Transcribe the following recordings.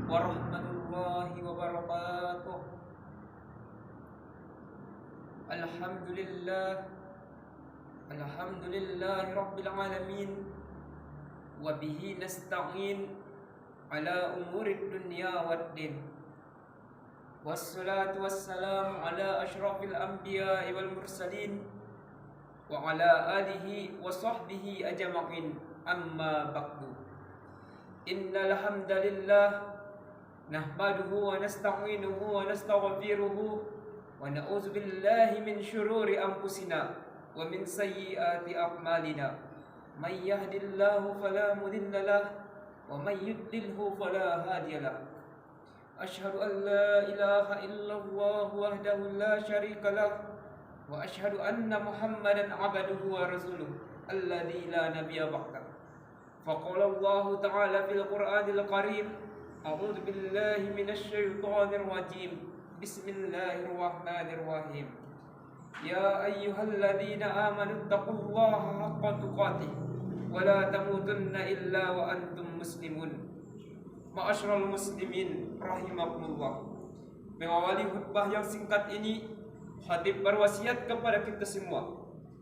warahmatullahi wabarakatuh. Alhamdulillah, alhamdulillahi rabbil alamin, wa bihi nasta'in ala umurid dunya waddin. Wassalatu wassalamu ala ashrafil anbiya'i wal mursalin wa ala alihi wa sahbihi ajma'in. Amma ba'du. Innal hamdalillah nahmaduhu wa nasta'inuhu wa nastaghfiruhu wa na'udzu billahi min syururi anfusina wa min sayyiati a'malina. May yahdihillahu fala mudilla lahu wa may yudlilhu fala hadiya lahu. Asyhadu an la ilaha illallah wahdahu la syarika lahu wa asyhadu anna Muhammadan 'abduhu wa rasuluhu alladzi la nabiyya ba'dahu. Faqala Allah ta'ala fil Qur'anil Karim, a'udzu billahi minasy syaithanir rajim. Bismillahirrahmanirrahim. Ya ayyuhalladzina amanu taqullaha haqqa tuqatih wa la tamutunna illa wa antum muslimun. Ma'asyiral muslimin rahimakumullah. Mengawali khutbah yang singkat ini, khatib berwasiat kepada kita semua,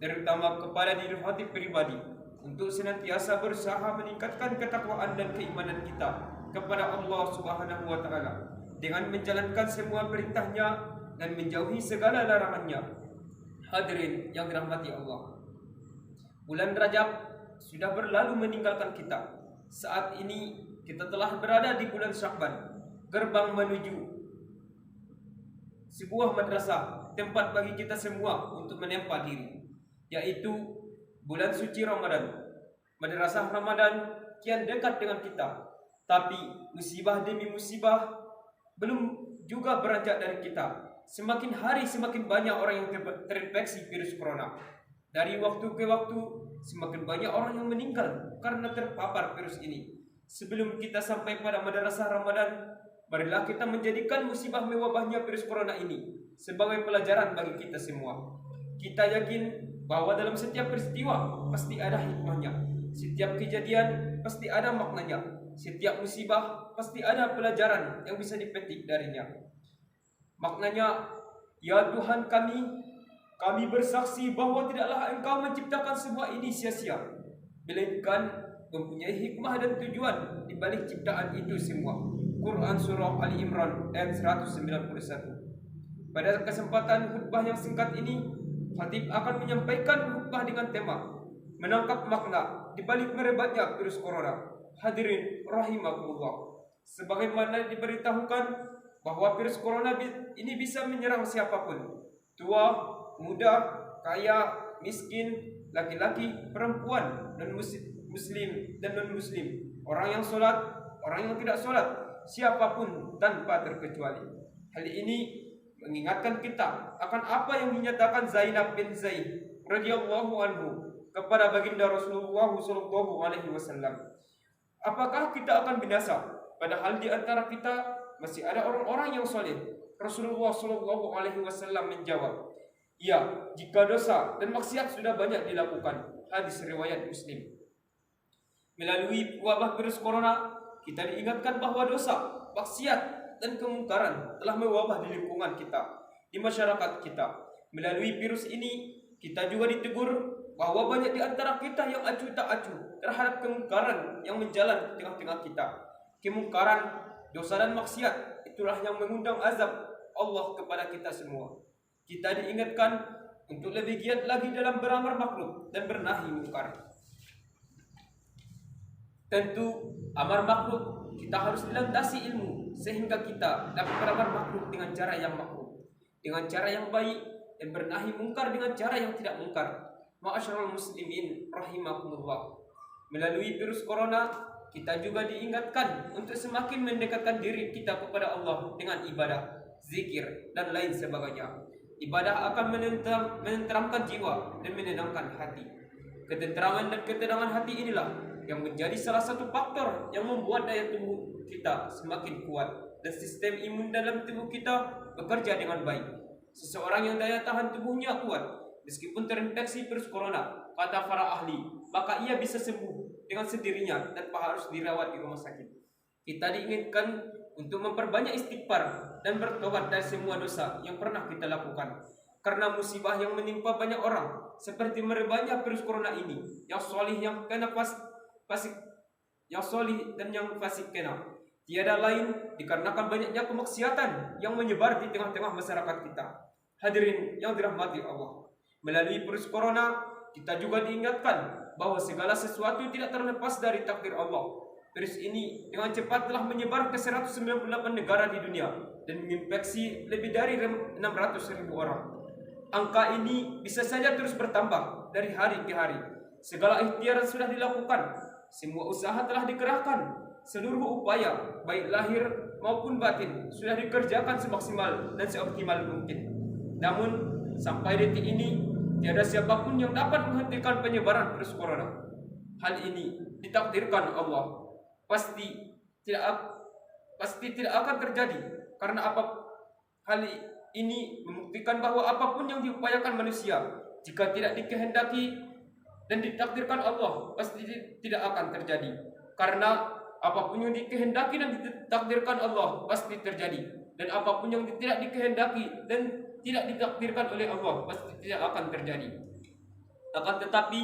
terutama kepada diri khatib pribadi, untuk senantiasa berusaha meningkatkan ketakwaan dan keimanan kita kepada Allah Subhanahu wa taala dengan menjalankan semua perintahnya dan menjauhi segala larangannya. Hadirin yang dirahmati Allah, bulan Rajab sudah berlalu meninggalkan kita. Saat ini kita telah berada di bulan Sya'ban, gerbang menuju sebuah madrasah, tempat bagi kita semua untuk menempa diri, yaitu bulan suci Ramadan. Madrasah Ramadan kian dekat dengan kita, tapi musibah demi musibah belum juga beranjak dari kita. Semakin hari semakin banyak orang yang terinfeksi virus corona. Dari waktu ke waktu semakin banyak orang yang meninggal karena terpapar virus ini. Sebelum kita sampai pada madrasah Ramadan, marilah kita menjadikan musibah mewabahnya virus corona ini sebagai pelajaran bagi kita semua. Kita yakin bahwa dalam setiap peristiwa pasti ada hikmahnya, setiap kejadian pasti ada maknanya, setiap musibah pasti ada pelajaran yang bisa dipetik darinya. Maknanya, ya Tuhan kami bersaksi bahwa tidaklah Engkau menciptakan semua ini sia-sia, melainkan mempunyai hikmah dan tujuan di balik ciptaan itu semua. Quran Surah Ali Imran ayat 191. Pada kesempatan khutbah yang singkat ini, khatib akan menyampaikan khutbah dengan tema menangkap makna di balik merebaknya virus corona. Hadirin rahimakumullah, sebagaimana diberitahukan bahwa virus corona ini bisa menyerang siapapun, tua, muda, kaya, miskin, laki-laki, perempuan, dan muslim dan non-muslim, orang yang sholat, orang yang tidak sholat, siapapun tanpa terkecuali. Hal ini mengingatkan kita akan apa yang dinyatakan Zainab bin Zaid radhiyallahu anhu kepada baginda Rasulullah sallallahu alaihi wasallam. Apakah kita akan binasa padahal di antara kita masih ada orang-orang yang soleh? Rasulullah sallallahu alaihi wasallam menjawab, "Ya, jika dosa dan maksiat sudah banyak dilakukan." Hadis riwayat Muslim. Melalui wabah virus corona, kita diingatkan bahwa dosa, maksiat, dan kemungkaran telah mewabah di lingkungan kita, di masyarakat kita. Melalui virus ini, kita juga ditegur bahwa banyak di antara kita yang acuh tak acuh terhadap kemungkaran yang menjalan di tengah-tengah kita. Kemungkaran, dosa dan maksiat itulah yang mengundang azab Allah kepada kita semua. Kita diingatkan untuk lebih giat lagi dalam beramar makruf dan bernahi mungkar. Tentu amar makruf kita harus dilandasi ilmu sehingga kita dapat beramar makruf dengan cara yang makruf, dengan cara yang baik, dan bernahi mungkar dengan cara yang tidak mungkar. Ma'asyiral muslimin rahimakumullah, melalui virus corona kita juga diingatkan untuk semakin mendekatkan diri kita kepada Allah dengan ibadah, zikir, dan lain sebagainya. Ibadah akan menenteramkan jiwa dan menenangkan hati. Ketenteraman dan ketenangan hati inilah yang menjadi salah satu faktor yang membuat daya tubuh kita semakin kuat dan sistem imun dalam tubuh kita bekerja dengan baik. Seseorang yang daya tahan tubuhnya kuat meskipun terinfeksi virus corona, kata para ahli, maka ia bisa sembuh dengan sendirinya tanpa harus dirawat di rumah sakit. Kita diinginkan untuk memperbanyak istighfar dan bertobat dari semua dosa yang pernah kita lakukan. Karena musibah yang menimpa banyak orang, seperti merebaknya virus corona ini, yang solih yang kena fasik, yang solih dan yang fasik kena, tiada lain dikarenakan banyaknya kemaksiatan yang menyebar di tengah-tengah masyarakat kita. Hadirin yang dirahmati Allah, melalui virus corona kita juga diingatkan bahwa segala sesuatu tidak terlepas dari takdir Allah. Virus ini dengan cepat telah menyebar ke 198 negara di dunia dan menginfeksi lebih dari 600.000 orang. Angka ini bisa saja terus bertambah dari hari ke hari. Segala ikhtiar sudah dilakukan, semua usaha telah dikerahkan, seluruh upaya baik lahir maupun batin sudah dikerjakan semaksimal dan seoptimal mungkin. Namun sampai detik ini tiada siapapun yang dapat menghentikan penyebaran virus corona. Hal ini ditakdirkan Allah. Pasti tidak akan terjadi karena hal ini membuktikan bahwa apapun yang diupayakan manusia, jika tidak dikehendaki dan ditakdirkan Allah, pasti tidak akan terjadi. Karena apapun yang dikehendaki dan ditakdirkan Allah pasti terjadi, dan apapun yang tidak dikehendaki dan tidak ditakdirkan oleh Allah pasti tidak akan terjadi. Akan tetapi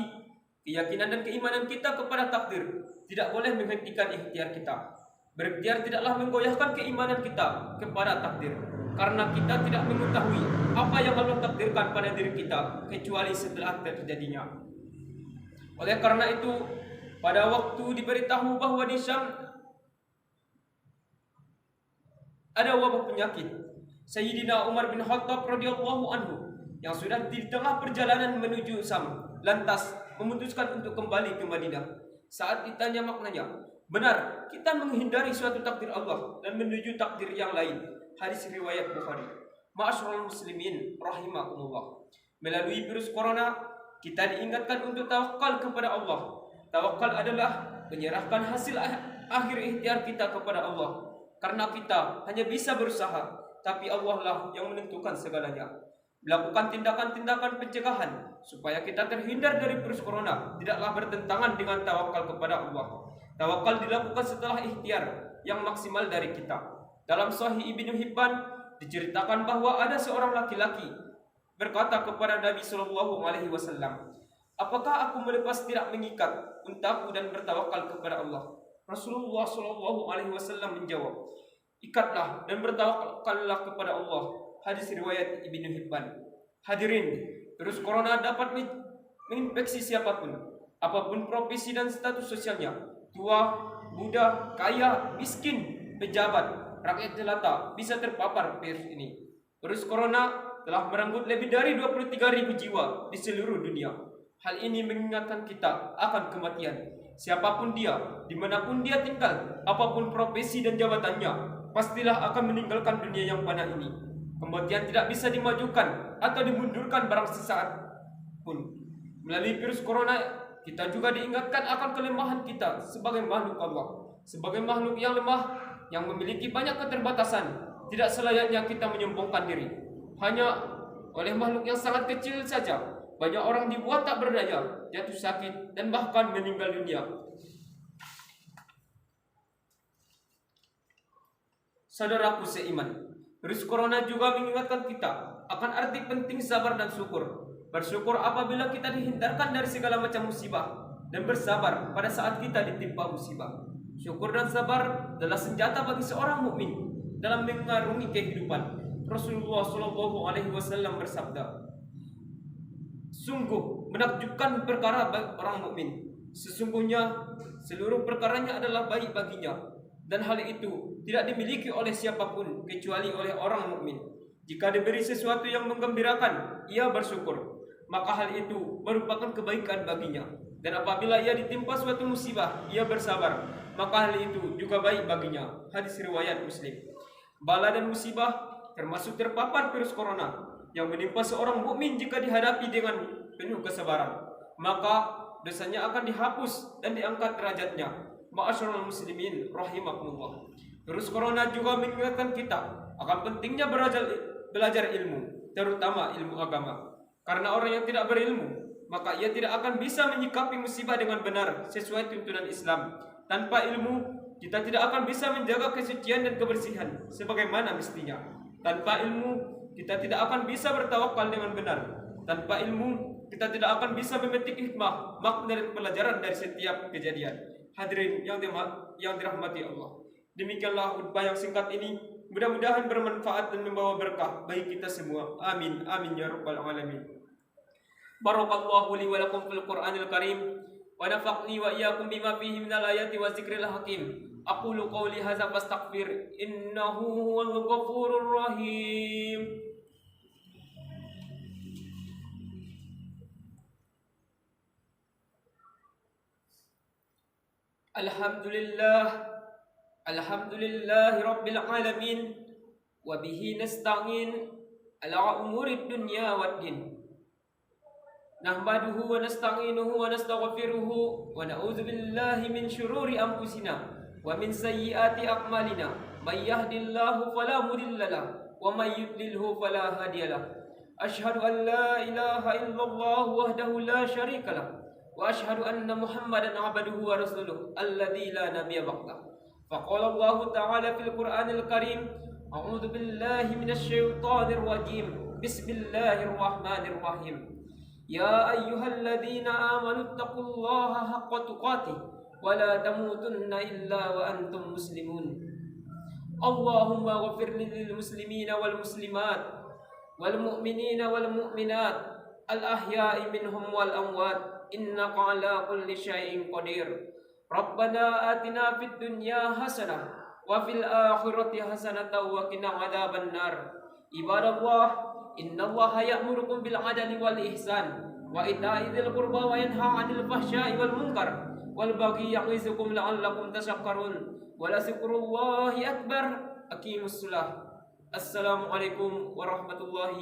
keyakinan dan keimanan kita kepada takdir tidak boleh menghentikan ikhtiar kita. Berikhtiar tidaklah menggoyahkan keimanan kita kepada takdir, karena kita tidak mengetahui apa yang Allah takdirkan pada diri kita kecuali setelah terjadinya. Oleh karena itu, pada waktu diberitahu bahwa di Syam ada wabah penyakit, Sayyidina Umar bin Khattab radhiyallahu anhu yang sudah di tengah perjalanan menuju Syam lantas memutuskan untuk kembali ke Madinah. Saat ditanya maknanya, benar kita menghindari suatu takdir Allah dan menuju takdir yang lain. Hadis riwayat Bukhari. Ma'asyiral muslimin rahimakumullah. Melalui virus corona kita diingatkan untuk tawakal kepada Allah. Tawakal adalah menyerahkan hasil akhir ikhtiar kita kepada Allah. Karena kita hanya bisa berusaha, tapi Allah lah yang menentukan segalanya. Melakukan tindakan-tindakan pencegahan supaya kita terhindar dari virus corona tidaklah bertentangan dengan tawakal kepada Allah. Tawakal dilakukan setelah ikhtiar yang maksimal dari kita. Dalam Sahih Ibnu Hibban diceritakan bahwa ada seorang laki-laki berkata kepada Nabi Shallallahu Alaihi Wasallam, apakah aku melepas tidak mengikat untaku dan bertawakal kepada Allah? Rasulullah Shallallahu Alaihi Wasallam menjawab, ikatlah dan bertawakallah kepada Allah. Hadis riwayat Ibnu Hibban. Hadirin, virus corona dapat menginfeksi siapapun, apapun profesi dan status sosialnya, tua, muda, kaya, miskin, pejabat, rakyat jelata bisa terpapar virus ini. Virus corona telah merenggut lebih dari 23.000 jiwa di seluruh dunia. Hal ini mengingatkan kita akan kematian. Siapapun dia, dimanapun dia tinggal, apapun profesi dan jabatannya, pastilah akan meninggalkan dunia yang fana ini. Kematian tidak bisa dimajukan atau dimundurkan barang sesaat pun. Melalui virus corona, kita juga diingatkan akan kelemahan kita sebagai makhluk Allah. Sebagai makhluk yang lemah, yang memiliki banyak keterbatasan, tidak selayaknya kita menyombongkan diri. Hanya oleh makhluk yang sangat kecil saja, banyak orang dibuat tak berdaya, jatuh sakit, dan bahkan meninggal dunia. Saudaraku seiman, virus corona juga mengingatkan kita akan arti penting sabar dan syukur. Bersyukur apabila kita dihindarkan dari segala macam musibah, dan bersabar pada saat kita ditimpa musibah. Syukur dan sabar adalah senjata bagi seorang mukmin dalam mengarungi kehidupan. Rasulullah Shallallahu Alaihi Wasallam bersabda, sungguh menakjubkan perkara bagi orang mukmin. Sesungguhnya seluruh perkaranya adalah baik baginya, dan hal itu tidak dimiliki oleh siapapun kecuali oleh orang mukmin. Jika diberi sesuatu yang menggembirakan, ia bersyukur, maka hal itu merupakan kebaikan baginya. Dan apabila ia ditimpa suatu musibah, ia bersabar, maka hal itu juga baik baginya. Hadis riwayat Muslim. Bala dan musibah termasuk terpapar virus corona yang menimpa seorang mukmin jika dihadapi dengan penuh kesabaran, maka dosanya akan dihapus dan diangkat derajatnya. Ma'asyiral muslimin rahimakumullah. Virus corona juga mengingatkan kita akan pentingnya belajar ilmu, terutama ilmu agama. Karena orang yang tidak berilmu, maka ia tidak akan bisa menyikapi musibah dengan benar sesuai tuntunan Islam. Tanpa ilmu, kita tidak akan bisa menjaga kesucian dan kebersihan sebagaimana mestinya. Tanpa ilmu, kita tidak akan bisa bertawakal dengan benar. Tanpa ilmu, kita tidak akan bisa memetik hikmah, makna dan pelajaran dari setiap kejadian. Hadirin yang dirahmati Allah. Demikianlah khutbah yang singkat ini. Mudah-mudahan bermanfaat dan membawa berkah bagi kita semua. Amin. Amin ya rabbal alamin. Barakallahu li wa lakum fil Qur'anil Karim. ونفقني وإياكم بما فيه من الآيات والذكر الحكيم أقول قولي هذا فاستغفر إنه هو الغفور الرحيم الحمد لله رب العالمين وبه نستعين على أمور الدنيا والدين نحمده ونستعينه ونستغفره ونعوذ بالله من شرور أنفسنا ومن سيئات أعمالنا من يهد الله فلا مضل له ومن يضلله فلا هادي له أشهد أن لا إله إلا الله وحده لا شريك له وأشهد أن محمدا عبده ورسوله الذي لا نبي بعده فقال الله تعالى في القرآن الكريم أعوذ بالله من الشيطان الرجيم بسم الله الرحمن الرحيم يا أيها الذين آمنوا اتقوا الله حق تقاته ولا تموتن إلا وأنتم مسلمون اللهم اغفر للمسلمين والمسلمات والمؤمنين والمؤمنات الأحياء منهم والأموات إنك على كل شيء قدير ربنا آتنا في الدنيا حسنة وفي الآخرة حسنة وقنا عذاب النار عباد الله إن الله يأمركم بالعدل والإحسان وإيتاء ذي القربى وينهى عن الفحشاء والمنكر والبغي يعظكم لعلكم تذكرون ولذكر الله أكبر أقيموا الصلاة السلام عليكم ورحمة الله